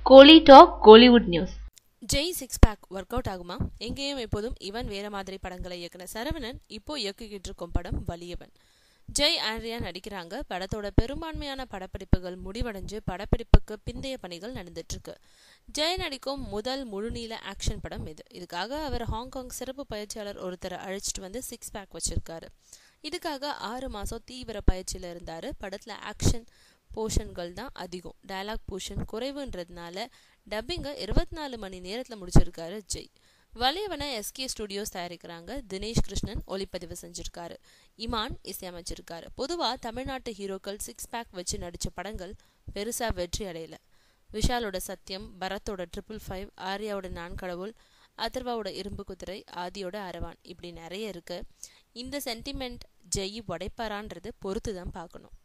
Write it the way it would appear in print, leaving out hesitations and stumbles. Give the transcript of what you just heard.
கோலி talk Kollywood news. Jai six pack work out ஆகுமா? எங்கேயும் எப்போதும் இவன் வேற மாதிரி படங்களை இயக்குன சரவணன் இப்போ இயக்கிக்கிட்டு இருக்கும் படம் வலியவன். ஜெய் ஆண்ட்ரியா நடிக்கிறாங்க. படத்தோட பெரும்பான்மையான படப்பிடிப்புகள் முடிவடைஞ்சு படப்பிடிப்புக்கு பிந்தைய பணிகள் நடந்துட்டு இருக்கு. ஜெய் நடிக்கும் முதல் முழுநீள ஆக்ஷன் படம் இது. இதுக்காக அவர் ஹாங்காங் சிறப்பு பயிற்சியாளர் ஒருத்தரை அழைச்சிட்டு வந்து சிக்ஸ் பேக் வச்சிருக்காரு. இதுக்காக 6 மாசம் தீவிர பயிற்சியில இருந்தாரு. படத்துல ஆக்ஷன் போர்ஷன்கள் தான் அதிகம், டயலாக் போர்ஷன் குறைவுன்றதுனால டப்பிங்கை 24 மணி நேரத்தில் முடிச்சிருக்காரு ஜெய். வலியவனை எஸ்கே ஸ்டுடியோஸ் தயாரிக்கிறாங்க. தினேஷ் கிருஷ்ணன் ஒளிப்பதிவு செஞ்சிருக்காரு. இமான் இசையமைச்சிருக்காரு. பொதுவாக தமிழ்நாட்டு ஹீரோக்கள் சிக்ஸ் பேக் வச்சு நடித்த படங்கள் பெருசா வெற்றி அடையல. விஷாலோட சத்யம், பரத்தோட 555, ஆர்யாவோட நான் கடவுள், அதர்வாவோட இரும்பு குதிரை, ஆதியோட அரவான், இப்படி நிறைய இருக்கு. இந்த சென்டிமெண்ட் ஜெய் உடைப்பாரான்றது பொறுத்து தான் பார்க்கணும்.